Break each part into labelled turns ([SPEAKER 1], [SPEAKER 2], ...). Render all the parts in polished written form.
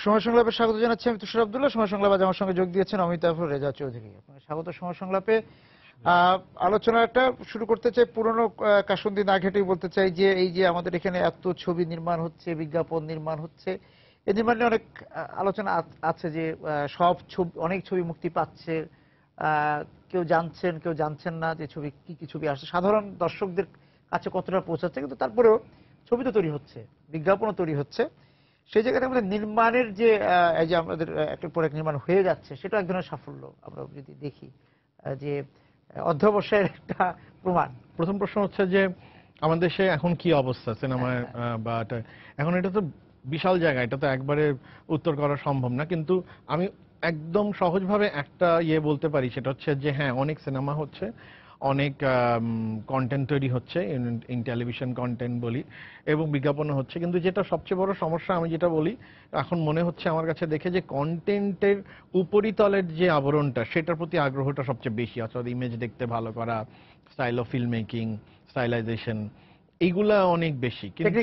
[SPEAKER 1] সময় সংলাপে স্বাগত জানাচ্ছি আমি তুষার আব্দুল্লাহ। সময় সংলাপে আমার সঙ্গে যোগ দিয়েছেন অমিতাভ রেজা চৌধুরী। আপনাকে স্বাগত সময় সংলাপে। আলোচনাটা শুরু করতে চাই পুরনো কাসুন্দি না ঘেটেই বলতে চাই যে এই যে আমাদের এখানে এত ছবি নির্মাণ হচ্ছে, বিজ্ঞাপন নির্মাণ হচ্ছে, এই নির্মাণ নিয়ে অনেক আলোচনা আছে যে সব ছবি, অনেক ছবি মুক্তি পাচ্ছে, কেউ জানছেন কেউ জানছেন না যে ছবি কি কি ছবি আসছে, সাধারণ দর্শকদের কাছে কতটা পৌঁছাচ্ছে, কিন্তু তারপরেও ছবি তো তৈরি হচ্ছে, বিজ্ঞাপনও তৈরি হচ্ছে। সেই জায়গাতে আমাদের নির্মাণের যে এই যে আমাদের একের পর এক নির্মাণ হয়ে যাচ্ছে, সেটা এক ধরনের সাফল্য আমরা যদি দেখি, যে অধ্যবসায়ের একটা প্রমাণ।
[SPEAKER 2] প্রথম প্রশ্ন হচ্ছে যে আমাদের দেশে এখন কি অবস্থা সিনেমায়, বা এখন এটা তো বিশাল জায়গা, এটা তো একবারে উত্তর করা সম্ভব না, কিন্তু আমি একদম সহজভাবে একটা বলতে পারি, সেটা হচ্ছে যে হ্যাঁ, অনেক সিনেমা হচ্ছে, অনেক কন্টেন্ট তৈরি হচ্ছে, ইন টেলিভিশন কন্টেন্ট বলি, এবং বিজ্ঞাপনও হচ্ছে। কিন্তু যেটা সবচেয়ে বড় সমস্যা আমি যেটা বলি এখন মনে হচ্ছে আমার কাছে দেখে, যে কন্টেন্টের উপরিতলের যে আবরণটা, সেটার প্রতি আগ্রহটা সবচেয়ে বেশি, অর্থাৎ ইমেজ দেখতে ভালো করা, style of film making, stylisation, এইগুলা অনেক বেশি, কিন্তু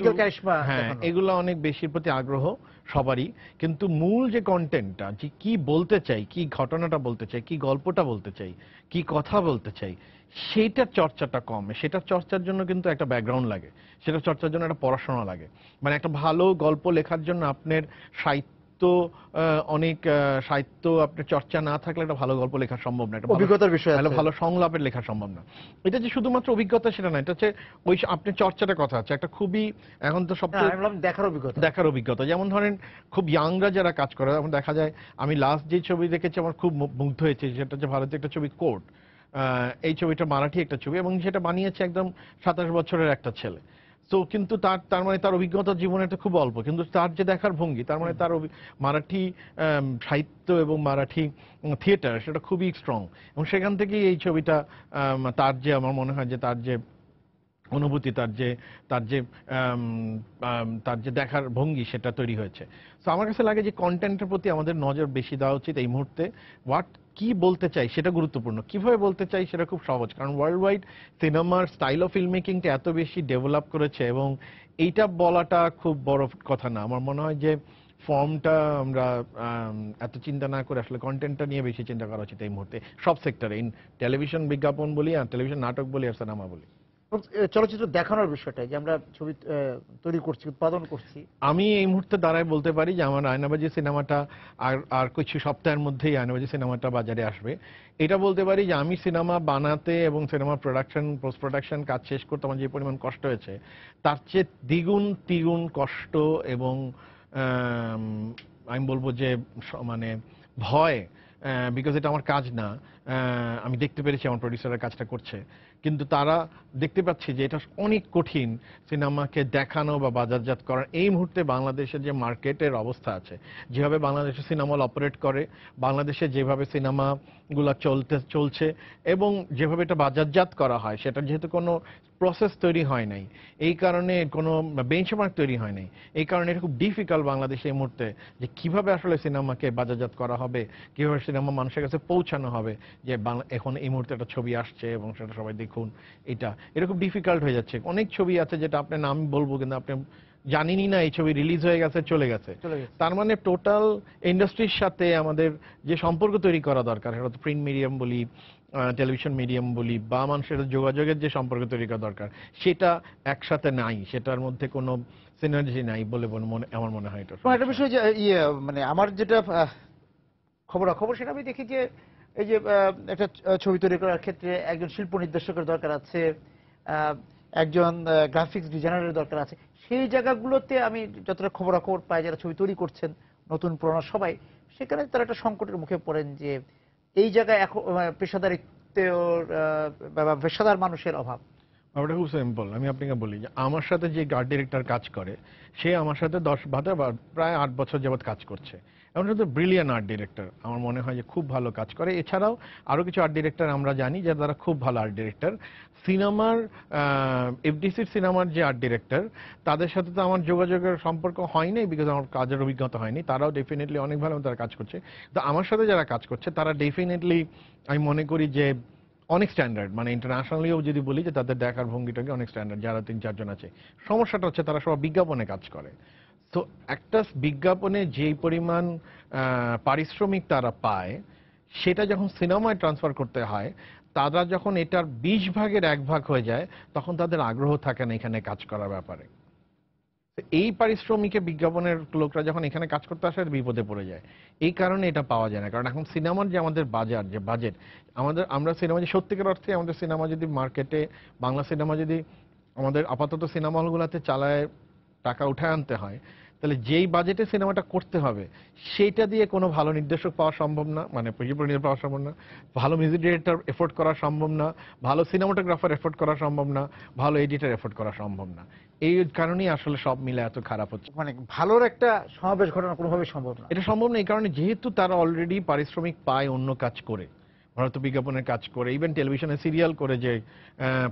[SPEAKER 2] হ্যাঁ এগুলা অনেক বেশির প্রতি আগ্রহ সবারই। কিন্তু মূল যে কন্টেন্টটা, যে কি বলতে চাই, কি ঘটনাটা বলতে চাই, কি গল্পটা বলতে চাই, কি কথা বলতে চাই, সেইটার চর্চাটা কম। সেটার চর্চার জন্য কিন্তু একটা ব্যাকগ্রাউন্ড লাগে, সেটার চর্চার জন্য একটা পড়াশোনা লাগে। মানে একটা ভালো গল্প লেখার জন্য আপনার অনেক সাহিত্য আপনার চর্চা না থাকলে একটা ভালো গল্প লেখা সম্ভব না, একটা অভিজ্ঞতার বিষয়, ভালো সংলাপের লেখা সম্ভব না। এটা যে শুধুমাত্র অভিজ্ঞতা সেটা না, এটা হচ্ছে ওই আপনার চর্চাটা কথা হচ্ছে একটা খুবই, এখন তো সবচেয়ে দেখার অভিজ্ঞতা। যেমন ধরেন খুব ইয়াংরা যারা কাজ করে, এখন দেখা যায়, আমি লাস্ট যে ছবি দেখেছি আমার খুব মুগ্ধ হয়েছে, সেটা হচ্ছে ভারতের একটা ছবি কোর্ট। এই ছবিটা মারাঠি একটা ছবি, এবং সেটা বানিয়েছে একদম 27 বছরের একটা ছেলে। তো কিন্তু তার মানে তার অভিজ্ঞতা জীবনে একটা খুব অল্প, কিন্তু তার যে দেখার ভঙ্গি, তার মানে তার মারাঠি সাহিত্য এবং মারাঠি থিয়েটার সেটা খুবই স্ট্রং, এবং সেখান থেকেই এই ছবিটা তার যে, আমার মনে হয় যে তার যে অনুভূতি, তার যে দেখার ভঙ্গি, সেটা তৈরি হয়েছে। তো আমার কাছে লাগে যে কন্টেন্টের প্রতি আমাদের নজর বেশি দেওয়া উচিত এই মুহূর্তে। কি বলতে চাই সেটা গুরুত্বপূর্ণ, কিভাবে বলতে চাই সেটা খুব সহজ, কারণ ওয়ার্ল্ড ওয়াইড সিনেমার স্টাইল অফ ফিল্ম মেকিংটা এত বেশি ডেভেলপ করেছে, এবং এইটা বলাটা খুব বড় কথা না। আমার মনে হয় যে ফর্মটা আমরা এত চিন্তা না করে আসলে কন্টেন্টটা নিয়ে বেশি চিন্তা করা উচিত এই মুহূর্তে, সব সেক্টরে, ইন টেলিভিশন বিজ্ঞাপন বলি, আর টেলিভিশন নাটক বলি, আর সিনেমা বলি।
[SPEAKER 1] চলচ্চিত্র দেখানোর বিষয়টা, যে আমরা ছবি তৈরি করছি, উৎপাদন করছি,
[SPEAKER 2] আমি এই মুহূর্তে দাঁড়ায় বলতে পারি যে আমার আয়নাবাজি সিনেমাটা আর কিছু সপ্তাহের মধ্যেই আয়নাবাজি সিনেমাটা বাজারে আসবে। এটা বলতে পারি যে আমি সিনেমা বানাতে এবং সিনেমা প্রোডাকশন, পোস্ট প্রোডাকশন কাজ শেষ করতে আমার যে পরিমাণ কষ্ট হয়েছে, তার চেয়ে দ্বিগুণ তিগুণ কষ্ট, এবং আমি বলবো যে মানে ভয়, বিকজ এটা আমার কাজ না। আমি দেখতে পেরেছি আমার প্রডিউসারের কাজটা করছে, কিন্তু তারা দেখতে পাচ্ছে যে এটা অনেক কঠিন সিনেমাকে দেখানো বা বাজারজাত করার। এই মুহূর্তে বাংলাদেশের যে মার্কেটের অবস্থা আছে, যেভাবে বাংলাদেশের সিনেমা হল অপারেট করে, বাংলাদেশে যেভাবে সিনেমাগুলো চলছে, এবং যেভাবে এটা বাজারজাত করা হয়, সেটা যেহেতু কোনো প্রসেস তৈরি হয় নাই, এই কারণে কোনো বেঞ্চমার্ক তৈরি হয় নাই, এই কারণে এটা খুব ডিফিকাল্ট বাংলাদেশে এই মুহূর্তে যে কিভাবে আসলে সিনেমাকে বাজারজাত করা হবে, কিভাবে সিনেমা মানুষের কাছে পৌঁছানো হবে, যে এখন এই মুহূর্তে একটা ছবি আসছে এবং সেটা সবাই দেখুন। এটা খুব ডিফিকাল্ট হয়ে যাচ্ছে। অনেক ছবি আছে যেটা আপনার নাম বলবো, কিন্তু আপনি জানিনি না এই ছবি রিলিজ হয়ে গেছে, চলে গেছে। তার মানে টোটাল ইন্ডাস্ট্রির সাথে আমাদের যে সম্পর্ক তৈরি করা দরকার, সেটা প্রিন্ট মিডিয়াম বলি, টেলিভিশন মিডিয়াম বলি, বা মানুষের যোগাযোগের যে সম্পর্ক তৈরি করা দরকার, সেটা একসাথে নাই, সেটার মধ্যে কোনো সিনার্জি নাই বলে আমার মনে হয়। এটা
[SPEAKER 1] একটা বিষয় যে মানে আমার যেটা খবরাখবর, সেটা আমি দেখি যে এই যে একটা ছবি তৈরি করার ক্ষেত্রে একজন শিল্প নির্দেশকের দরকার আছে, একজন গ্রাফিক্স ডিজাইনারের দরকার আছে। সেই জায়গাগুলোতে আমি যতটা খবরাখবর পাই, যারা ছবি তৈরি করছেন নতুন পুরোনো সবাই, সেখানে তারা একটা সংকটের মুখে পড়েন যে এই জায়গায় এখন পেশাদার মানুষের অভাব।
[SPEAKER 2] ব্যাপারটা খুব সিম্পল, আমি আপনাকে বলি যে আমার সাথে যে আর্ট ডিরেক্টর কাজ করে, সে আমার সাথে 10 প্রায় 8 বছর যাবৎ কাজ করছে। এমন শুধু ব্রিলিয়ান্ট আর্ট ডিরেক্টর, আমার মনে হয় যে খুব ভালো কাজ করে। এছাড়াও আরও কিছু আর্ট ডিরেক্টর আমরা জানি যে তারা খুব ভালো আর্ট ডিরেক্টর। সিনেমার এফডিসির সিনেমার যে আর্ট ডিরেক্টর, তাদের সাথে তো আমার যোগাযোগের সম্পর্ক হয়নি, বিকজ আমার কাজের অভিজ্ঞতা হয়নি। তারাও ডেফিনেটলি অনেক ভালো তারা কাজ করছে, তো আমার সাথে যারা কাজ করছে তারা ডেফিনেটলি আমি মনে করি যে অনেক স্ট্যান্ডার্ড, মানে ইন্টারন্যাশনালিও যদি বলি যে তাদের দেখার ভঙ্গিটাকে অনেক স্ট্যান্ডার্ড। যারা 3-4 জন আছে, সমস্যাটা হচ্ছে তারা সব বিজ্ঞাপনে কাজ করে। তো একটা বিজ্ঞাপনে যেই পরিমাণ পারিশ্রমিক তারা পায়, সেটা যখন সিনেমায় ট্রান্সফার করতে হয়, তারা যখন এটার 20 ভাগের 1 ভাগ হয়ে যায়, তখন তাদের আগ্রহ থাকে না এখানে কাজ করার ব্যাপারে। তো এই পারিশ্রমিকে বিজ্ঞাপনের লোকরা যখন এখানে কাজ করতে আসে বিপদে পড়ে যায়। এই কারণে এটা পাওয়া যায় না, কারণ এখন সিনেমার যে আমাদের বাজার, যে বাজেট, আমরা সিনেমা যে সত্যিকার অর্থে আমাদের সিনেমা যদি মার্কেটে, বাংলা সিনেমা যদি আমাদের আপাতত সিনেমা হলগুলোতে চালায় টাকা উঠায় আনতে হয়, তাহলে যেই বাজেটে সিনেমাটা করতে হবে সেইটা দিয়ে কোনো ভালো নির্দেশক পাওয়া সম্ভব না, মানে প্রযোজক পাওয়া সম্ভব না, ভালো মিউজিক ডিরেক্টর এফোর্ড করা সম্ভব না, ভালো সিনেমাটোগ্রাফার এফোর্ড করা সম্ভব না, ভালো এডিটর এফোর্ড করা সম্ভব না। এই কারণেই আসলে সব মিলে এত খারাপ হচ্ছে।
[SPEAKER 1] মানে ভালোর একটা সমাবেশ ঘটানো কোনোভাবেই সম্ভব না।
[SPEAKER 2] এটা সম্ভব না এই কারণে, যেহেতু তারা অলরেডি পারিশ্রমিক পায় অন্য কাজ করে, ভারত বিজ্ঞাপনের কাজ করে, ইভেন টেলিভিশনে সিরিয়াল করে যে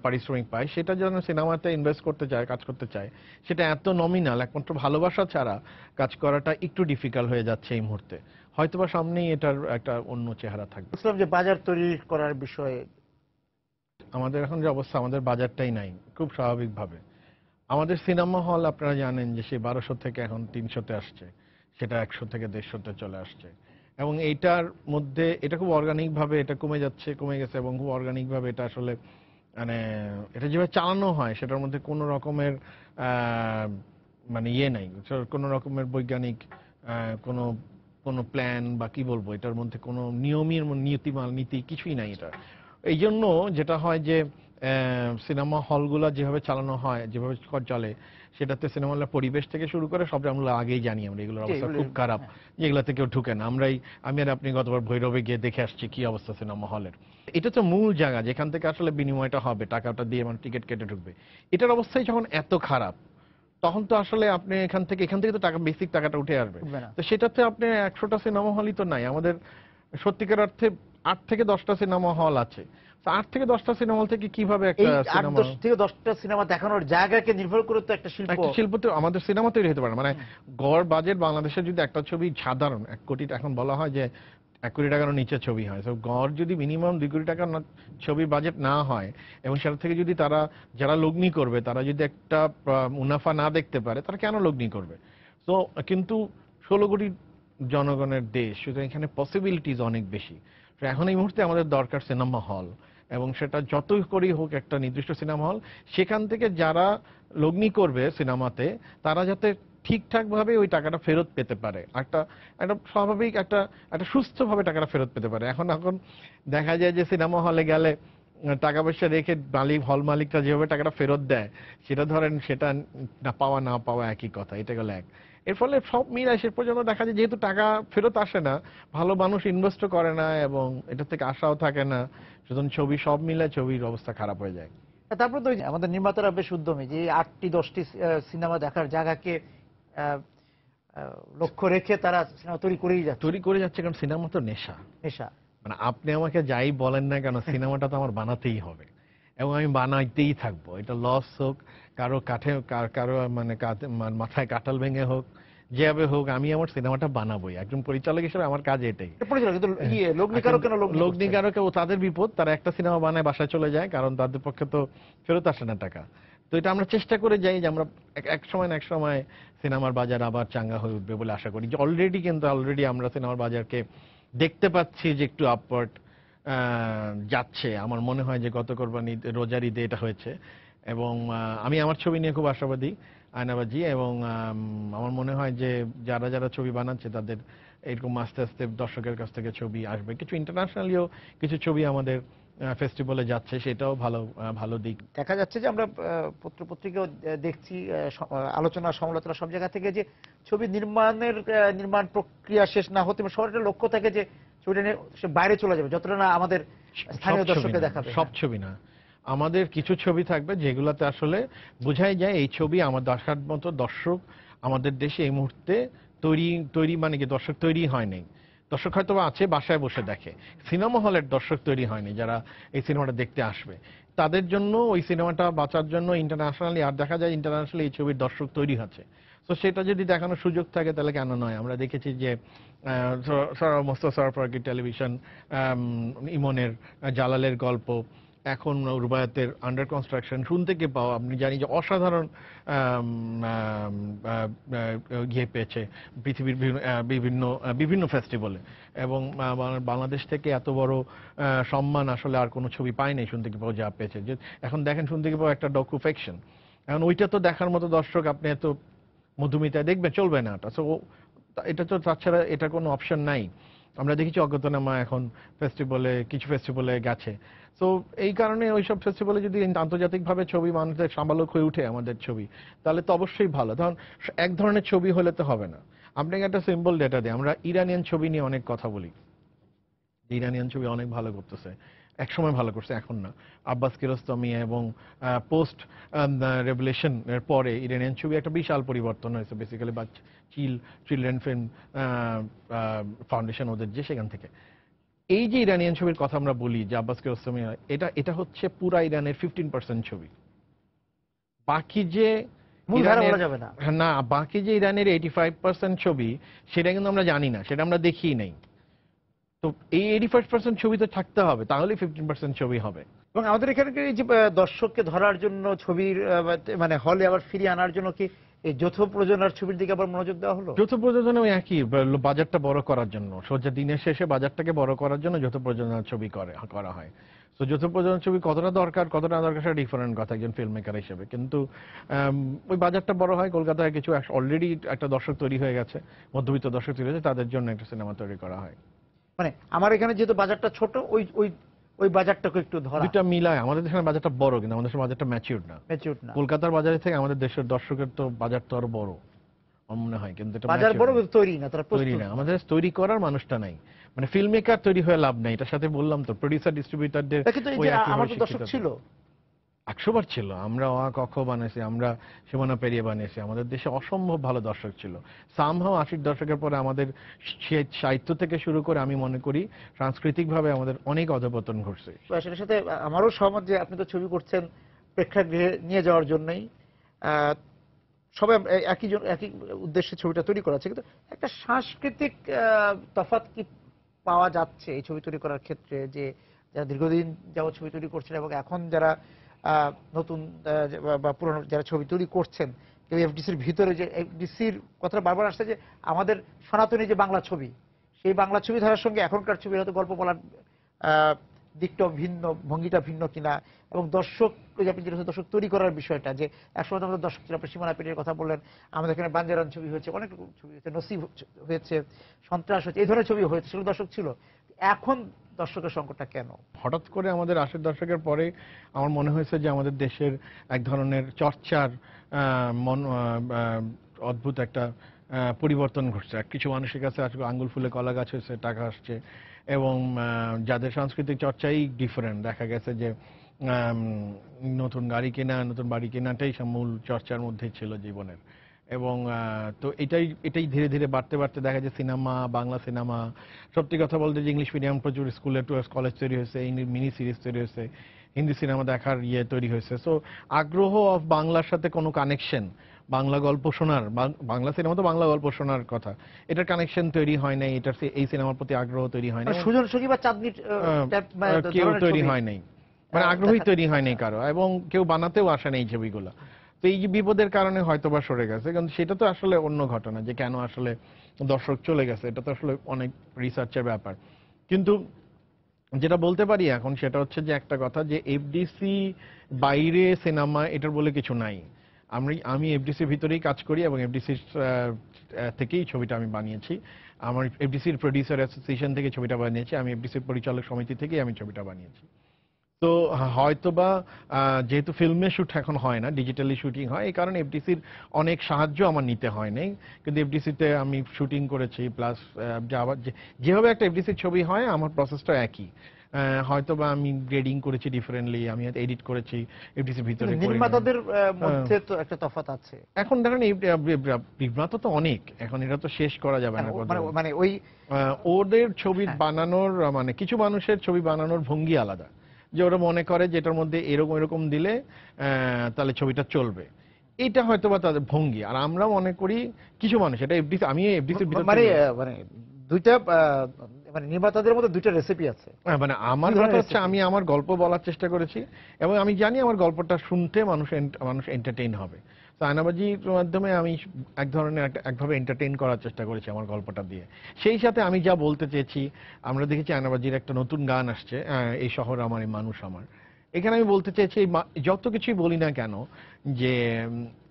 [SPEAKER 2] পারিশ্রমিক পায়, সেটা যেন সিনেমাতে ইনভেস্ট করতে চায়, কাজ করতে চায়, সেটা এত নমিনাল, একমাত্র ভালোবাসা ছাড়া কাজ করাটা একটু ডিফিকাল্ট হয়ে যাচ্ছে এই মুহূর্তে। হয়তোবা সামনেই এটার একটা অন্য চেহারা থাকবে।
[SPEAKER 1] বুঝলাম যে বাজার তৈরি করার বিষয়ে
[SPEAKER 2] আমাদের এখন যে অবস্থা, আমাদের বাজারটাই নাই খুব স্বাভাবিকভাবে। আমাদের সিনেমা হল আপনারা জানেন যে সেই 1200 থেকে এখন 300-তে আসছে, সেটা 100 থেকে 150-তে চলে আসছে, এবং এইটার মধ্যে এটা খুব অর্গানিক ভাবে এটা কমে গেছে, এবং খুব অর্গানিক ভাবে এটা আসলে মানে এটা যেভাবে চালানো হয় সেটার মধ্যে কোনো রকমের মানে নাই, কোনো রকমের বৈজ্ঞানিক কোনো কোনো প্ল্যান বা কি বলবো, এটার মধ্যে কোনো নীতি কিছুই নাই এটা। এই জন্য যেটা হয় যে সিনেমা হলগুলো যেভাবে চালানো হয়, যেভাবে চলে, সেটাতে সিনেমা হলের পরিবেশ থেকে শুরু করে সব আমরা আগেই জানি, আমরা এগুলোর অবস্থা খুব খারাপ, যেগুলোতে কেউ ঢুকে না। আমি আর আপনি গতবার ভৈরবে গিয়ে দেখে আসছি কি অবস্থা সিনেমা হলের। এটা তো মূল জায়গা যেখান থেকে আসলে বিনিময়টা হবে, টাকাটা দিয়ে মানে টিকিট কেটে ঢুকবে। এটার অবস্থাই যখন এত খারাপ, তখন তো আসলে আপনি এখান থেকে তো টাকা, বেসিক টাকাটা উঠে আসবে। তো সেটাতে আপনি 100টা সিনেমা হলই তো নাই আমাদের। সত্যিকার অর্থে 8 থেকে 10টা সিনেমা হল আছে। 8 থেকে 10টা সিনেমা হল থেকে কিভাবে একটা সিনেমা,
[SPEAKER 1] 8 থেকে 10টা সিনেমা দেখানোর জায়গাকে নির্ভর করে তো একটা
[SPEAKER 2] শিল্প তো আমাদের সিনেমা তৈরি হতে পারে। মানে গড় বাজেট বাংলাদেশে যদি একটা ছবি সাধারণ 1 কোটি, এখন বলা হয় যে 1 কোটি টাকার নিচে ছবি হয়, তো গড় যদি মিনিমাম 2 কোটি টাকার ছবি বাজেট না হয়, এবং সেটা থেকে যদি তারা, যারা লগ্নি করবে, তারা যদি একটা মুনাফা না দেখতে পারে, তারা কেন লগ্নি করবে? তো কিন্তু 16 কোটি জনগণের দেশ, সুতরাং এখানে পসিবিলিটিজ অনেক বেশি। তো এখন এই মুহূর্তে আমাদের দরকার সিনেমা হল, এবং সেটা যতই করেই হোক একটা নির্দিষ্ট সিনেমা হল, সেখান থেকে যারা লগ্নি করবে সিনেমাতে, তারা যাতে ঠিকঠাকভাবে ওই টাকাটা ফেরত পেতে পারে, একটা একটা স্বাভাবিক একটা সুস্থভাবে টাকাটা ফেরত পেতে পারে। এখন দেখা যায় যে সিনেমা হলে গেলে টাকা পয়সা রেখে হল মালিকটা যেভাবে টাকাটা ফেরত দেয়, সেটা ধরেন সেটা না পাওয়া একই কথা। এটা গেল এক। এর ফলে সব মিলায় শেষ পর্যন্ত দেখা যায় যেহেতু টাকা ফেরত আসে না, ভালো মানুষ ইনভেস্টও করে না, এবং এটা থেকে আশাও থাকে না, সুতরাং সব মিলায় ছবির অবস্থা খারাপ হয়ে যায়।
[SPEAKER 1] তারপর তো আমাদের নির্মাতারা বেশ উদ্যমী যে 8টি 10টি সিনেমা দেখার জায়গাকে লক্ষ্য রেখে তারা সিনেমা তৈরি করে
[SPEAKER 2] যাচ্ছে, কারণ সিনেমা তো নেশা।
[SPEAKER 1] নেশা
[SPEAKER 2] মানে আপনি আমাকে যাই বলেন না কেন, সিনেমাটা তো আমার বানাতেই হবে, এবং আমি বানাইতেই থাকবো। এটা লস হোক, কারো মানে মাথায় কাঁঠাল ভেঙে হোক, যেভাবে হোক, আমি আমার সিনেমাটা বানাবোই। একজন পরিচালক হিসেবে আমার কাজ এটাই। লগ্নিকারকে তাদের বিপদ, তারা একটা সিনেমা বানায় বাসায় চলে যায়, কারণ তাদের পক্ষে তো ফেরত আসে না টাকা। তো এটা আমরা চেষ্টা করে যাই যে আমরা এক সময় সিনেমার বাজার আবার চাঙ্গা হয়ে উঠবে বলে আশা করি। যে অলরেডি আমরা সিনেমার বাজারকে দেখতে পাচ্ছি যে একটু আপওয়ার্ড যাচ্ছে। আমার মনে হয় যে গত কোরবানি রোজার ঈদে এটা হয়েছে, এবং আমি আমার ছবি নিয়ে খুব আশাবাদী, আয়নাবাজি, এবং আমার মনে হয় যে যারা ছবি বানাচ্ছে তাদের এরকম আস্তে আস্তে দর্শকের কাছ থেকে ছবি আসবে। কিছু ইন্টারন্যাশনালিও কিছু ছবি আমাদের ফেস্টিভ্যালে যাচ্ছে, সেটাও ভালো দিক।
[SPEAKER 1] দেখা যাচ্ছে যে আমরা পত্র পত্রিকাও দেখছি, আলোচনা সমালোচনা সব জায়গা থেকে, যে ছবি নির্মাণ প্রক্রিয়া শেষ না হতে সবার একটা লক্ষ্য থাকে যে ছবিটা নিয়ে বাইরে চলে যাবে, যতটা না আমাদের স্থানীয় দর্শককে দেখাবে।
[SPEAKER 2] সব ছবি না, আমাদের কিছু ছবি থাকবে যেগুলোতে আসলে বোঝাই যায় এই ছবি আমার দেখার মতো দর্শক আমাদের দেশে এই মুহূর্তে তৈরি মানে কি দর্শক তৈরি হয়নি। দর্শক হয়তো আছে বাসায় বসে দেখে, সিনেমা হলের দর্শক তৈরি হয়নি যারা এই সিনেমাটা দেখতে আসবে। তাদের জন্য ওই সিনেমাটা বাঁচার জন্য ইন্টারন্যাশনালি, আর দেখা যায় ইন্টারন্যাশনালি এই ছবির দর্শক তৈরি হচ্ছে। তো সেটা যদি দেখানোর সুযোগ থাকে তাহলে কেন নয়। আমরা দেখেছি যে মোস্তফা টেলিভিশন, ইমনের জালালের গল্প, এখন রুবায়াতের আন্ডার কনস্ট্রাকশন, শুনতে কে পাওয়া, আপনি জানি যে অসাধারণ ইয়ে পেয়েছে পৃথিবীর বিভিন্ন বিভিন্ন ফেস্টিভ্যালে, এবং বাংলাদেশ থেকে এত বড় সম্মান আসলে আর কোনো ছবি পায় নাই শুনতে কি পাও যা পেয়েছে। যে এখন দেখেন শুনতে কি পাও একটা ডকুফিকশন, এখন ওইটা তো দেখার মতো দর্শক আপনি এত মধুমিতায় দেখবেন চলবে না। সো এটা তো তাছাড়া এটা কোনো অপশন নাই। আমরা দেখেছি অজ্ঞাতনামা এখন ফেস্টিভ্যালে কিছু ফেস্টিভ্যালে গেছে। তো এই কারণে ওইসব ফেস্টিভ্যালে যদি আন্তর্জাতিকভাবে ছবি মানুষের সামালক হয়ে উঠে আমাদের ছবি, তাহলে তো অবশ্যই ভালো। ধরুন এক ধরনের ছবি হলে তো হবে না। আপনাকে একটা সিম্পল ডেটা দিই, আমরা ইরানিয়ান ছবি নিয়ে অনেক কথা বলি, ইরানিয়ান ছবি অনেক ভালো করতেছে, একসময় ভালো করছে, এখন না। আব্বাস কিয়ারোস্তামি এবং পোস্ট রেভলিউশন এর পরে ইরানিয়ান ছবি একটা বিশাল পরিবর্তন হয়েছে, বেসিক্যালি চিলড্রেন ফিল্ম ফাউন্ডেশন ওদের যে, সেখান থেকে। এই যে ইরানিয়ান ছবির কথা আমরা বলি যে আব্বাস কিয়ারোস্তামি, এটা হচ্ছে পুরা ইরানের 15% ছবি। বাকি যে
[SPEAKER 1] মূলধারা বলা যাবে না।
[SPEAKER 2] না, বাকি যে ইরানের 85% ছবি, সেটা কিন্তু আমরা জানি না, সেটা আমরা দেখিই নাই। তো এই 85% ছবি তো থাকতে হবে, তাহলে 15% ছবি হবে।
[SPEAKER 1] এবং আমাদের এখানে এই যে দর্শককে ধরার জন্য ছবির মানে হলে আবার ফিরিয়ে আনার জন্য কি এই যৌথ প্রযোজনার ছবির দিকে আবার মনোযোগ দেওয়া হলো?
[SPEAKER 2] যৌথ প্রযোজনা ওই একই, বাজারটা বড় করার জন্য, সোজা দিনের শেষে বাজারটাকে বড় করার জন্য যৌথ প্রযোজনার ছবি করা হয়। তো যৌথ প্রযোজনার ছবি কতটা দরকার কতটা না দরকার সেটা ডিফারেন্ট কথা একজন ফিল্ম মেকার হিসেবে, কিন্তু ওই বাজারটা বড় হয়। কলকাতায় কিছু অলরেডি একটা দর্শক তৈরি হয়ে গেছে, মধ্যবিত্ত দর্শক তৈরি হয়েছে, তাদের জন্য একটা সিনেমা তৈরি করা হয়।
[SPEAKER 1] মানে আমার এখানে যেহেতু বাজারটা ছোট, ওই ওই ওই বাজারটাকে একটু ধরা,
[SPEAKER 2] দুইটা মিলায়। আমাদের দেশের বাজারটা বড়, কিন্তু আমাদের দেশের বাজারটা ম্যাচিউর না। কলকাতার বাজারের থেকে আমাদের দেশের দর্শকের তো বাজার তো আরো বড় আমার মনে হয়, কিন্তু এটা
[SPEAKER 1] বাজার বড় কিন্তু তৈরি না, তারা
[SPEAKER 2] তৈরি না। আমাদের তৈরি করার মানুষটা নাই, মানে ফিল্ম মেকার তৈরি হয়ে লাভ নাই। এটার সাথে বললাম তো প্রোডিউসার ডিস্ট্রিবিউটারদের
[SPEAKER 1] আমার তো দর্শক ছিল
[SPEAKER 2] 100 বার ছিল। আমরা কখ বানিয়েছি, আমরা সীমানা পেরিয়ে বানিয়েছি, আমাদের দেশে অসম্ভব ভালো দর্শক ছিল। সামহাও 80 দশকের পরে আমাদের সাহিত্য থেকে শুরু করে আমি মনে করি সাংস্কৃতিকভাবে আমাদের অনেক অধঃপতন ঘটছে।
[SPEAKER 1] সেটার সাথে আমারও সহমত যে আপনি তো ছবি করছেন প্রেক্ষাগৃহে নিয়ে যাওয়ার জন্যই, সবাই একই উদ্দেশ্যে ছবিটা তৈরি করা আছে, কিন্তু একটা সাংস্কৃতিক তফাৎ কি পাওয়া যাচ্ছে এই ছবি তৈরি করার ক্ষেত্রে? যে যারা দীর্ঘদিন যাবত ছবি তৈরি করছেন এবং এখন যারা নতুন বা পুরনো যারা ছবি তৈরি করছেন, কেউ এফডিসির ভিতরে, যে এফডিসির কথাটা বারবার আসছে যে আমাদের সনাতনী যে বাংলা ছবি, সেই বাংলা ছবি ধারার সঙ্গে এখনকার ছবি হয়তো গল্প বলার দিকটা ভিন্ন, ভঙ্গিটা ভিন্ন কিনা, এবং দর্শক আপনি যেটা দর্শক তৈরি করার বিষয়টা, যে একসময় আমাদের দর্শক ছিল, আপনি সীমানা পেরিয়ে কথা বললেন, আমাদের এখানে বাঞ্জারান ছবি হয়েছে, অনেক ছবি হয়েছে, নসিব হয়েছে, সন্ত্রাস হয়েছে, এই ধরনের ছবি হয়েছে, সেগুলো দর্শক ছিল। এখন দর্শকের সংকটটা কেন?
[SPEAKER 2] হঠাৎ করে আমাদের 80 দশকের পরে আমার মনে হয়েছে যে আমাদের দেশের এক ধরনের চর্চার অদ্ভুত একটা পরিবর্তন ঘটছে। কিছু মানুষের কাছে আজকে আঙ্গুল ফুলে কলা গাছ হয়েছে, টাকা আসছে, এবং যাদের সাংস্কৃতিক চর্চাই ডিফারেন্ট, দেখা গেছে যে নতুন গাড়ি কেনা, নতুন বাড়ি কেনাটাই মূল চর্চার মধ্যেই ছিল জীবনের। এবং তো এটাই ধীরে ধীরে বাড়তে বাড়তে দেখা যায় সিনেমা, বাংলা সিনেমা, সত্যি কথা বলতে যে ইংলিশ মিডিয়াম প্রচুর স্কুলে কলেজ তৈরি হয়েছে, মিনি সিরিজ তৈরি হয়েছে, হিন্দি সিনেমা দেখার তৈরি হয়েছে। সো আগ্রহ অফ বাংলার সাথে কোনো কানেকশন, বাংলা গল্প শোনার, বাংলা সিনেমা তো বাংলা গল্প শোনার কথা, এটার কানেকশন তৈরি হয় নাই, এটার এই সিনেমার প্রতি আগ্রহ তৈরি হয় নাই,
[SPEAKER 1] সুজন সখী বা চাঁদনি
[SPEAKER 2] কেউ তৈরি হয় নাই, মানে আগ্রহী তৈরি হয় নাই কারো, এবং কেউ বানাতেও আসে নাই ছবিগুলো। তো এই যে বিপদের কারণে হয়তো বা সরে গেছে, কিন্তু সেটা তো আসলে অন্য ঘটনা যে কেন আসলে দর্শক চলে গেছে, এটা তো আসলে অনেক রিসার্চের ব্যাপার। কিন্তু যেটা বলতে পারি এখন সেটা হচ্ছে যে একটা কথা, যে এফডিসি বাইরে সিনেমা এটার বলে কিছু নাই। আমি এফডিসির ভিতরেই কাজ করি এবং এফডিসির থেকেই ছবিটা আমি বানিয়েছি। আমার এফডিসির প্রডিউসার অ্যাসোসিয়েশন থেকে ছবিটা বানিয়েছি, আমি এফডিসির পরিচালক সমিতি থেকেই আমি ছবিটা বানিয়েছি। তো হয়তোবা যেহেতু ফিল্মে শুট এখন হয় না, ডিজিটালি শুটিং হয়, এই কারণে এফডিসির অনেক সাহায্য আমার নিতে হয় নাই। কিন্তু এফডিসিতে আমি শুটিং করেছি, প্লাস যেভাবে একটা এফডিসির ছবি হয় আমার প্রসেসটা একই। হয়তোবা আমি গ্রেডিং করেছি ডিফারেন্টলি, আমি এডিট করেছি এফডিসির ভিতরে।
[SPEAKER 1] নির্মাতাদের মধ্যে তো একটা তফাৎ আছে
[SPEAKER 2] এখন দেখেন, নির্মাতা তো অনেক, এখন এটা তো শেষ করা যাবে না।
[SPEAKER 1] মানে ওই
[SPEAKER 2] ওদের ছবি বানানোর, মানে কিছু মানুষের ছবি বানানোর ভঙ্গি আলাদা, যে ওরা মনে করে যে এটার মধ্যে এরকম এরকম দিলে তাহলে ছবিটা চলবে, এটা হয়তো বা তাদের ভঙ্গি। আর আমরা মনে করি কিছু মানুষ, এটা এফডিসি, আমি এফডিসির ভিতরে
[SPEAKER 1] মানে দুইটা, মানে নির্মাতাদের মধ্যে দুইটা রেসিপি আছে।
[SPEAKER 2] মানে আমার কথা হচ্ছে আমি আমার গল্প বলার চেষ্টা করেছি, এবং আমি জানি আমার গল্পটা শুনতে মানুষ এন্টারটেইন হবে। তো আয়নাবাজির মাধ্যমে আমি এক ধরনের একভাবে এন্টারটেইন করার চেষ্টা করেছি আমার গল্পটা দিয়ে। সেই সাথে আমি যা বলতে চেয়েছি, আমরা দেখেছি আয়নাবাজির একটা নতুন গান আসছে, এই শহর আমার, এই মানুষ আমার। এখানে আমি বলতে চেয়েছি যত কিছুই বলি না কেন যে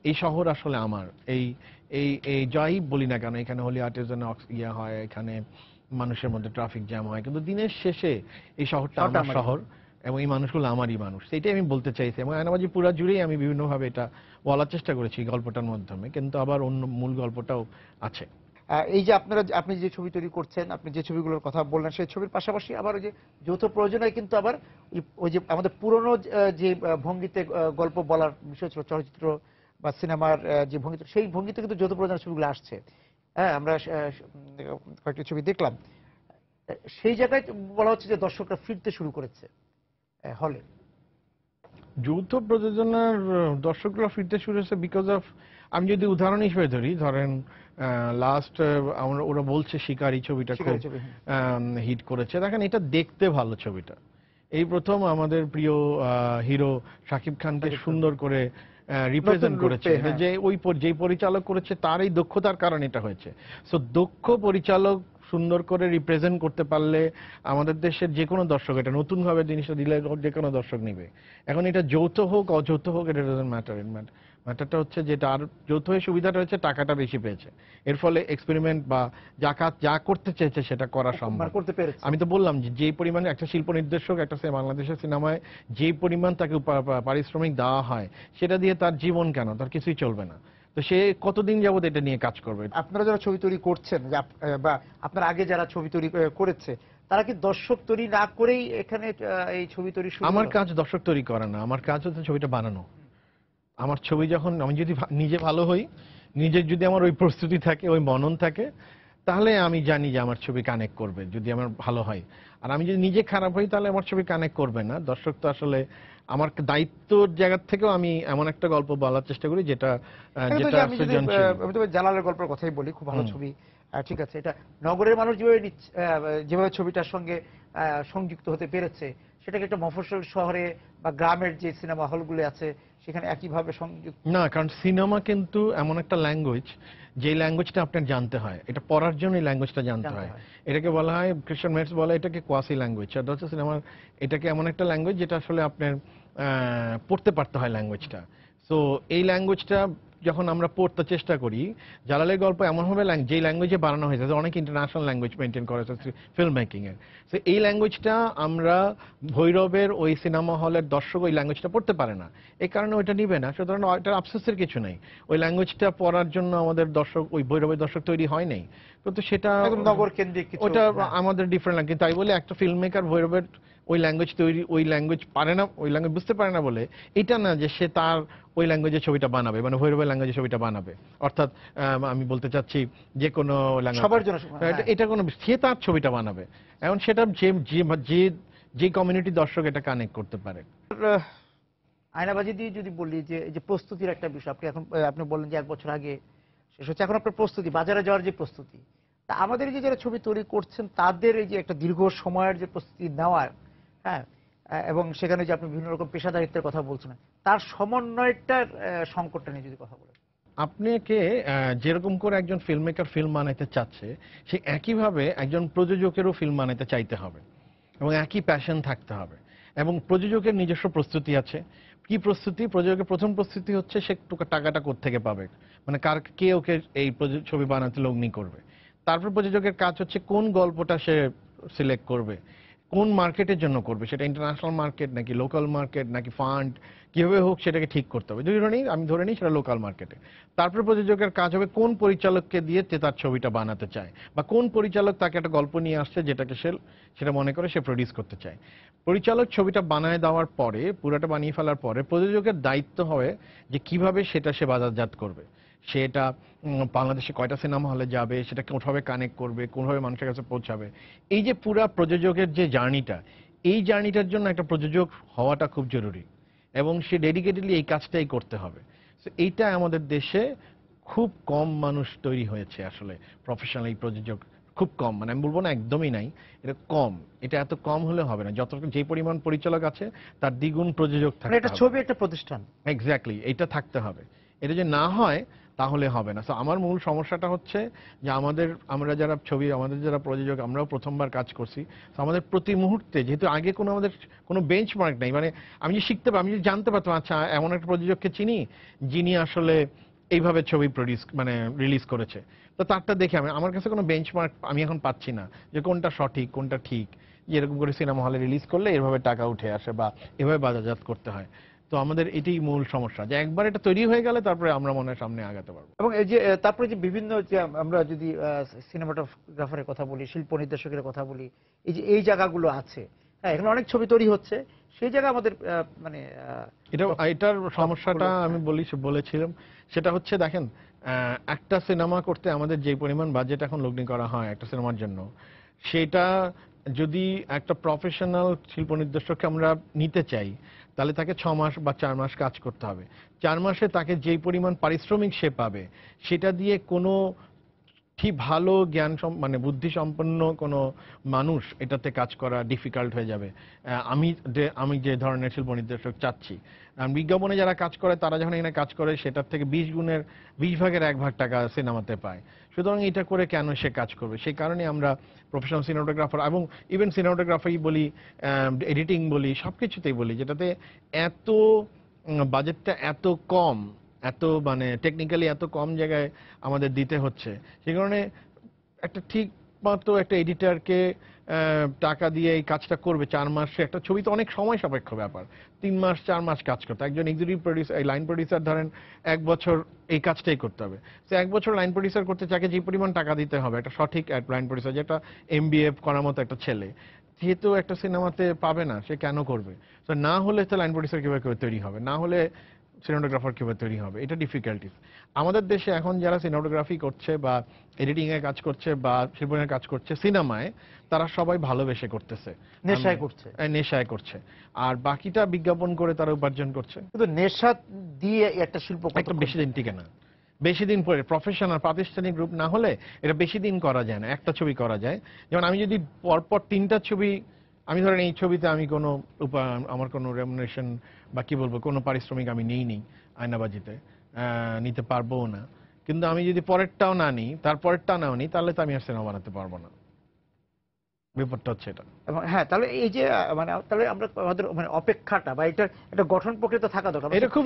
[SPEAKER 2] এই শহর আসলে আমার, এই এই এই যাই বলি না কেন, এখানে হোলি আর্টিজান ইয়ে হয়, এখানে মানুষের মধ্যে ট্রাফিক জ্যাম হয়, কিন্তু দিনের শেষে এই শহরটা আমার শহর এবং এই মানুষগুলো আমারই মানুষ, সেটাই আমি বলতে চাইছি। এবং আয়নাবাজি পুরা জুড়েই আমি বিভিন্নভাবে এটা বলার চেষ্টা করেছি গল্পটার মাধ্যমে, কিন্তু আবার অন্য মূল গল্পটাও আছে।
[SPEAKER 1] এই যে আপনি যে ছবি তৈরি করছেন, আপনি যে ছবিগুলোর কথা বললেন, সেই ছবির পাশাপাশি আবার ওই যে যৌথ প্রযোজনায় কিন্তু আবার ওই যে আমাদের পুরনো যে ভঙ্গিতে গল্প বলার বিষয় ছিল, চলচ্চিত্র বা সিনেমার যে ভঙ্গি, সেই ভঙ্গিতে কিন্তু যৌথ প্রযোজনার ছবিগুলো আসছে। হ্যাঁ, আমরা কয়েকটি ছবি দেখলাম। সেই জায়গায় বলা হচ্ছে যে দর্শকরা ফিরতে শুরু করেছে হলে।
[SPEAKER 2] যৌথ প্রযোজনার দর্শকরা ফিরতে শুরু হয়েছে বিকজ অফ, আমি যদি উদাহরণ হিসেবে ধরি, ধরেন লাস্ট ওরা বলছে শিকারি ছবিটা খুব হিট করেছে। দেখেন, এটা দেখতে ভালো ছবিটা। এই প্রথম আমাদের প্রিয় হিরো শাকিব খানকে সুন্দর করে রিপ্রেজেন্ট করেছে, যে যেই পরিচালক করেছে তার এই দক্ষতার কারণে এটা হয়েছে। সো দক্ষ পরিচালক সুন্দর করে রিপ্রেজেন্ট করতে পারলে আমাদের দেশের যে কোনো দর্শক, এটা নতুন ভাবে জিনিসটা দিলে যে কোনো দর্শক নিবে। এখন এটা যৌথ হোক অযৌথ হোক, এটা ডাজন্ট ম্যাটার। ম্যাটারটা হচ্ছে যে তার যৌথ হয়ে সুবিধাটা হচ্ছে টাকাটা বেশি পেয়েছে, এর ফলে এক্সপেরিমেন্ট বা যা করতে চেয়েছে সেটা করা সম্ভব
[SPEAKER 1] করতে পেরেছে।
[SPEAKER 2] আমি তো বললাম যে যেই পরিমাণে একটা শিল্প নির্দেশক একটা বাংলাদেশের সিনেমায় যেই পরিমাণ তাকে পারিশ্রমিক দেওয়া হয়, সেটা দিয়ে তার জীবন কেন, তার কিছুই চলবে না। তো সে কতদিন যাবত এটা নিয়ে কাজ করবে?
[SPEAKER 1] আপনারা যারা ছবি তৈরি করছেন বা আপনার আগে যারা ছবি তৈরি করেছে, তারা কি দর্শক তৈরি না করেই এখানে এই ছবি তৈরি শুরু?
[SPEAKER 2] আমার কাজ দর্শক তৈরি করা না, আমার কাজ হচ্ছে ছবিটা বানানো। আমার ছবি যখন আমি যদি নিজে ভালো হই, নিজের যদি আমার ওই প্রস্তুতি থাকে, ওই মনন থাকে, তাহলে আমি জানি যে আমার ছবি কানেক্ট করবে, যদি আমার ভালো হয়। আর আমি যদি নিজে খারাপ হই, তাহলে আমার ছবি কানেক্ট করবে না। দর্শক তো আসলে আমার দায়িত্বর জায়গা থেকেও আমি এমন একটা গল্প বলার চেষ্টা করি যেটা সৃজনশীল।
[SPEAKER 1] আমি তো জালালের গল্পের কথাই বলি, খুব ভালো ছবি। ঠিক আছে, এটা নগরের মানুষ যেভাবে ছবিটার সঙ্গে সংযুক্ত হতে পেরেছে, সেটাকে একটা মফস্বল শহরে বা গ্রামের যে সিনেমা হলগুলো আছে সেখানে একইভাবে সংযুক্ত
[SPEAKER 2] না, কারণ সিনেমা কিন্তু এমন একটা ল্যাঙ্গুয়েজ, যে ল্যাঙ্গুয়েজটা আপনার জানতে হয়, এটা পড়ার জন্য এই ল্যাঙ্গুয়েজটা জানতে হয়। এটাকে বলা হয়, ক্রিশ্চিয়ান মেটস বলে এটাকে কোয়াসি ল্যাঙ্গুয়েজ। এটা হচ্ছে সিনেমার, এটাকে এমন একটা ল্যাঙ্গুয়েজ যেটা আসলে আপনার পড়তে পারতে হয় ল্যাঙ্গুয়েজটা। সো এই ল্যাঙ্গুয়েজটা যখন আমরা পড়তে চেষ্টা করি, জালালের গল্প এমনভাবে যেই ল্যাঙ্গুয়েজে বানানো হয়েছে, অনেক ইন্টারন্যাশনাল ল্যাঙ্গুয়েজ মেনটেন করা হয়েছে ফিল্ম মেকিং এর। তো এই ল্যাঙ্গুয়েজটা আমরা ভৈরবের ওই সিনেমা হলের দর্শক ওই ল্যাঙ্গুয়েজটা পড়তে পারে না, এই কারণে ওইটা নিবে না। সুতরাং ওইটার আফসোসের কিছু নেই, ওই ল্যাঙ্গুয়েজটা পড়ার জন্য আমাদের দর্শক, ওই ভৈরবের দর্শক তৈরি হয় নাই। কিন্তু সেটা
[SPEAKER 1] নগর কেন্দ্রিক,
[SPEAKER 2] ওটা আমাদের ডিফারেন্ট লাগে। তাই বলে একটা ফিল্ম মেকার ভৈরবের ওই ল্যাঙ্গুয়েজ তৈরি, ওই ল্যাঙ্গুয়েজ পারে না, ওই ল্যাঙ্গুয়েজ বুঝতে পারে না বলে এটা না যে সে তার ওই ল্যাঙ্গুয়েজে ছবিটা বানাবে, মানে ভৈরবের ল্যাঙ্গুয়েজে ছবিটা বানাবে। অর্থাৎ আমি বলতে চাচ্ছি যে কোনো
[SPEAKER 1] সবার জন্য
[SPEAKER 2] এটা কোনো, সে তার ছবিটা বানাবে। এখন সেটা যে কমিউনিটি দর্শক এটা কানেক্ট করতে পারে।
[SPEAKER 1] আয়নাবাজি দিয়ে যদি বলি যে এই যে প্রস্তুতির একটা বিষয়, আপনি বললেন যে 1 বছর আগে শেষ হচ্ছে, এখন আপনার প্রস্তুতি, বাজারে যাওয়ার যে প্রস্তুতি, তা আমাদের যে যারা ছবি তৈরি করছেন তাদের এই যে একটা দীর্ঘ সময়ের যে প্রস্তুতি নেওয়ার, হ্যাঁ, এবং সেখানে যে আপনি বিভিন্ন রকম পেশাদারিত্বের কথা বলছেন, তার সমন্বয়টার সংকটটা নিয়ে যদি কথা বলেন।
[SPEAKER 2] আপনাকে যেরকম করে একজন ফিল্ম মেকার ফিল্ম বানাইতে চাচ্ছে, সে একইভাবে একজন প্রযোজকেরও ফিল্ম বানাইতে চাইতে হবে এবং একই প্যাশন থাকতে হবে। এবং প্রযোজকের নিজস্ব প্রস্তুতি আছে। কি প্রস্তুতি? প্রযোজকের প্রথম প্রস্তুতি হচ্ছে সে টাকাটা কোত্থেকে পাবে, মানে কে ওকে এই ছবি বানাতে লগ্নি করবে। তারপর প্রযোজকের কাজ হচ্ছে কোন গল্পটা সে সিলেক্ট করবে, কোন মার্কেটের জন্য করবে, সেটা ইন্টারন্যাশনাল মার্কেট নাকি লোকাল মার্কেট নাকি ফান্ড, কিভাবে হোক সেটাকে ঠিক করতে হবে। আমি ধরে নিই সেটা লোকাল মার্কেটে। তারপর প্রযোজকের কাজ হবে কোন পরিচালককে দিয়ে তার ছবিটা বানাতে চায়, বা কোন পরিচালক তাকে একটা গল্প নিয়ে আসছে যেটাকে সেটা মনে করে সে প্রডিউস করতে চায়। পরিচালক ছবিটা বানায় দেওয়ার পরে, পুরাটা বানিয়ে ফেলার পরে, প্রযোজকের দায়িত্ব হবে যে কিভাবে সেটা সে বাজারজাত করবে। সেটা বাংলাদেশে কয়টা সিনেমা হলে যাবে, সেটা কোনভাবে কানেক্ট করবে, কোনভাবে মানুষের কাছে পৌঁছাবে। এই যে পুরা প্রযোজকের যে জার্নিটা, এই জার্নিটার জন্য একটা প্রযোজক হওয়াটা খুব জরুরি এবং সে ডেডিকেটেডলি এই কাজটাই করতে হবে। এইটা আমাদের দেশে খুব কম মানুষ তৈরি হয়েছে আসলে, প্রফেশনাল এই প্রযোজক খুব কম, মানে আমি বলবো না একদমই নাই, এটা কম। এটা এত কম হলে হবে না, যে পরিমাণ পরিচালক আছে তার দ্বিগুণ প্রযোজক থাকতে হবে।
[SPEAKER 1] এটা ছবি একটা প্রতিষ্ঠান,
[SPEAKER 2] এক্স্যাক্টলি, এটা থাকতে হবে। এটা যে না হয় তাহলে হবে না। তো আমার মূল সমস্যাটা হচ্ছে যে আমরা যারা আমাদের যারা প্রযোজক, আমরাও প্রথমবার কাজ করছি, তো আমাদের প্রতি মুহূর্তে যেহেতু আগে আমাদের কোনো বেঞ্চমার্ক নেই, মানে আমি যে আমি যে জানতে পারতাম আচ্ছা এমন একটা প্রযোজককে চিনি যিনি আসলে এইভাবে ছবি মানে রিলিজ করেছে, তো তারটা দেখে আমার কাছে কোনো বেঞ্চমার্ক আমি এখন পাচ্ছি না যে কোনটা সঠিক কোনটা ঠিক, যে এরকম করে সিনেমা হলে রিলিজ করলে এভাবে টাকা উঠে আসে বা এভাবে বাজারজাত করতে হয়। তো আমাদের এটাই মূল সমস্যা, যে একবার এটা তৈরি হয়ে গেলে তারপরে আমরা মনে হয় সামনে আগাতে পারবো।
[SPEAKER 1] এবং এই যে তারপরে যে বিভিন্ন যে আমরা যদি সিনেমাটোগ্রাফারের কথা বলি, শিল্প নির্দেশকের কথা বলি, এই যে এই জায়গাগুলো আছে, হ্যাঁ এখানে অনেক ছবি তৈরি হচ্ছে, সেই জায়গা আমাদের মানে
[SPEAKER 2] এটার সমস্যাটা আমি বলেছিলাম, সেটা হচ্ছে দেখেন একটা সিনেমা করতে আমাদের যে পরিমাণ বাজেট এখন লগ্নি করা হয় একটা সিনেমার জন্য, সেটা যদি একটা প্রফেশনাল শিল্প নির্দেশককে আমরা নিতে চাই তাহলে তাকে 6 মাস বা 4 মাস কাজ করতে হবে। 4 মাসে তাকে যেই পরিমাণ পারিশ্রমিক সে পাবে সেটা দিয়ে কোনো ঠিক ভালো মানে বুদ্ধি সম্পন্ন কোনো মানুষ এটাতে কাজ করা ডিফিকাল্ট হয়ে যাবে। আমি যে ধরনের শিল্প নির্দেশক চাচ্ছি, বিজ্ঞাপনে যারা কাজ করে তারা যখন এখানে কাজ করে সেটার থেকে 20 ভাগের 1 ভাগ টাকা সিনেমাতে পায়। সুতরাং এটা করে কেন সে কাজ করবে? সেই কারণে আমরা প্রফেশনাল সিনেমাটোগ্রাফার এবং ইভেন সিনেমাটোগ্রাফারই বলি, এডিটিং বলি, সবকিছুতেই বলি, যেটাতে এত বাজেটটা এত কম, এত মানে টেকনিক্যালি এত কম জায়গায় আমাদের দিতে হচ্ছে, সেই কারণে একটা ঠিক মতো একটা এডিটরকে টাকা দিয়ে এই কাজটা করবে 4 মাসে, একটা ছবি তো অনেক সময় সাপেক্ষ ব্যাপার, 3 মাস 4 মাস কাজ করতে একজন এক্সিকিউটিভ প্রডিউসার, লাইন প্রডিউসার ধরেন 1 বছর এই কাজটাই করতে হবে। সে 1 বছর লাইন প্রডিউসার করতে চাকে যে পরিমাণ টাকা দিতে হবে একটা সঠিক লাইন প্রডিউসার, যেটা এমবিএ করার মতো একটা ছেলে, যেহেতু একটা সিনেমাতে পাবে না, সে কেন করবে? তো না হলে তো লাইন প্রডিউসার কিভাবে তৈরি হবে, না হলে সিনেমাটোগ্রাফার কিভাবে তৈরি হবে, এটা ডিফিকাল্টিস। আমাদের দেশে এখন যারা সিনেমাটোগ্রাফি করছে বা এডিটিং এ কাজ করছে বা শিল্পের কাজ করছে সিনেমায়, তারা সবাই ভালোবেসে করতেছে, নেশায় করছে, আর বাকিটা বিজ্ঞাপন করে তারা উপার্জন করছে।
[SPEAKER 1] কিন্তু নেশা দিয়ে একটা শিল্প
[SPEAKER 2] একটা বেশি দিন টিকে না, বেশি দিন পরে প্রফেশনাল প্রাতিষ্ঠানিক গ্রুপ না হলে এটা বেশি দিন করা যায় না। একটা ছবি করা যায়, যেমন আমি যদি পরপর 3টা ছবি, আমি ধরেন এই ছবিতে আমি কোনো আমার কোনো রেমুনারেশন বা কি বলবো কোনো পারিশ্রমিক আমি নেই আয়নাবাজিতে, নিতে পারবো না, কিন্তু আমি যদি পরেরটাও না নিই, তারপরেরটা নাও নিই, তাহলে তো আমি আর সিনেমা বানাতে পারবো না। ব্যাপারটা হচ্ছে এটা।
[SPEAKER 1] এবং হ্যাঁ, তাহলে এই যে মানে তাহলে আমরা আমাদের মানে অপেক্ষাটা বা এটা একটা গঠন প্রক্রিয়া থাকা দরকার।
[SPEAKER 2] এটা খুব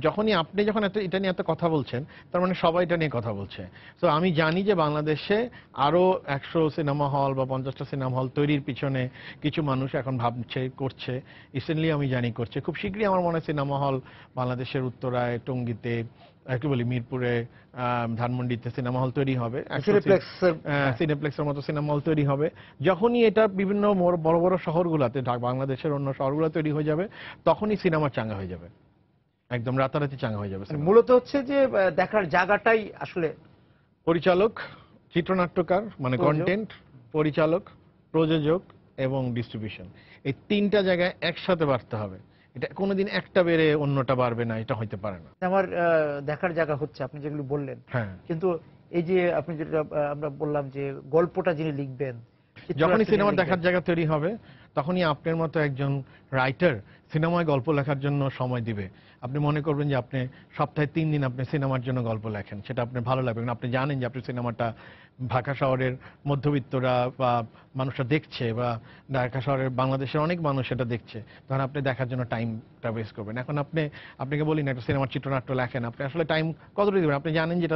[SPEAKER 2] যখনই আপনি যখন এটা নিয়ে এত কথা বলছেন, তার মানে সবাই এটা নিয়ে কথা বলছে। তো আমি জানি যে বাংলাদেশে আরো 100 সিনেমা হল বা 50টা সিনেমা হল তৈরির পিছনে কিছু মানুষ এখন ভাবছে, করছে, রিসেন্টলি আমি জানি করছে। খুব শীঘ্রই আমার মনে হয় সিনেমা হল বাংলাদেশের উত্তরায়, টঙ্গীতে, কি বলি মিরপুরে, ধানমন্ডিতে সিনেমা হল তৈরি হবে, সিনেপ্লেক্সের মতো সিনেমা হল তৈরি হবে। যখনই এটা বিভিন্ন বড় বড় শহরগুলোতে, বাংলাদেশের অন্য শহরগুলো তৈরি হয়ে যাবে, তখনই সিনেমা চাঙ্গা হয়ে যাবে, একদম রাতারাতি চাঙ্গা হয়ে যাবে।
[SPEAKER 1] মূলত হচ্ছে যে দেখার জায়গাটাই আসলে
[SPEAKER 2] পরিচালক, চিত্রনাট্যকার মানে কন্টেন্ট, পরিচালক, প্রযোজক এবং ডিস্ট্রিবিউশন, এই 3টা জায়গায় একসাথে বাড়তে হবে। এটা কোনোদিন একটা বেড়ে অন্যটা বাড়বে না, এটা হইতে পারে না।
[SPEAKER 1] আমার দেখার জায়গা হচ্ছে আপনি যেগুলো বললেন,
[SPEAKER 2] হ্যাঁ,
[SPEAKER 1] কিন্তু এই যে আপনি যেটা আমরা বললাম যে গল্পটা যিনি লিখবেন,
[SPEAKER 2] যখনই সিনেমা দেখার জায়গা তৈরি হবে, তখনই আপনার মতো একজন রাইটার সিনেমায় গল্প লেখার জন্য সময় দিবে। আপনি মনে করবেন যে আপনি সপ্তাহে 3 দিন আপনি সিনেমার জন্য গল্প লেখেন, সেটা আপনার ভালো লাগবে, কারণ আপনি জানেন যে আপনি সিনেমাটা ঢাকা শহরের মধ্যবিত্তরা বা মানুষরা দেখছে, বা ঢাকা শহরের বাংলাদেশের অনেক মানুষ সেটা দেখছে, তখন আপনি দেখার জন্য টাইমটা ওয়েস্ট করবেন। এখন আপনাকে বলি না একটা সিনেমার চিত্রনাট্য লেখেন, আপনি আসলে টাইম কতটা দিবেন? আপনি জানেন যে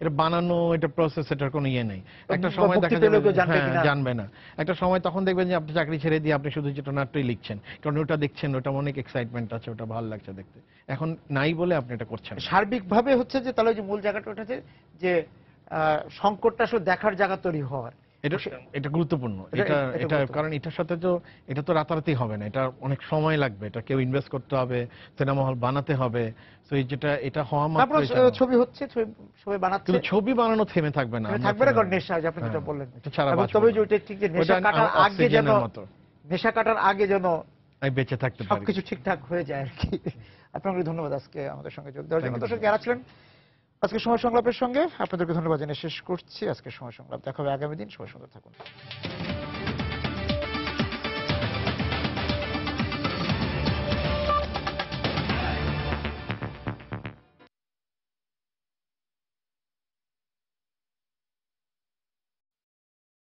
[SPEAKER 2] এটা বানানো, এটা প্রসেস, এটার কোনো ইয়ে নেই। একটা সময় দেখা যাবে জানবে না, একটা সময় তখন দেখবেন যে আপনি চাকরি ছেড়ে দিয়ে আপনি শুধু চিত্রনাট্যই লিখছেন, কারণ ওটা দেখছেন, ওটা অনেক এক্সাইটমেন্ট আছে, ওটা ভালো লাগছে দেখতে। এখন নাই বলে আপনি এটা করছেন।
[SPEAKER 1] সার্বিকভাবে হচ্ছে যে তাহলে যে মূল জায়গাটা ওটা যে সংকটটা আসলে দেখার জায়গা তৈরি হওয়ার,
[SPEAKER 2] এটা গুরুত্বপূর্ণ। এটা কারণ এটার সাথে তো এটা তো রাতারাতি হবে না, এটা অনেক সময় লাগবে, এটা কেউ ইনভেস্ট করতে হবে, সিনেমা হল বানাতে হবে। তো এটা হওয়া মাত্র
[SPEAKER 1] ছবি হচ্ছে, ছবি বানাচ্ছে,
[SPEAKER 2] কিন্তু ছবি বানানো থেমে থাকবে না,
[SPEAKER 1] কারণ নেশা, আপনি যেটা বললেন, তবে যে ওইটা ঠিক যে নেশা কাটার আগে যেন
[SPEAKER 2] বেঁচে থাকতে পারি,
[SPEAKER 1] সবকিছু ঠিকঠাক হয়ে যায় আর কি। আপনাকে ধন্যবাদ আজকে আমাদের সঙ্গে যোগ দেওয়ার জন্য। দর্শক যারা ছিলেন আজকে সময় সংলাপের সঙ্গে, আপনাদেরকে ধন্যবাদ জানিয়ে শেষ করছি আজকে সময় সংলাপ। দেখা হবে আগামী দিন। সবাই সুন্দর থাকুন।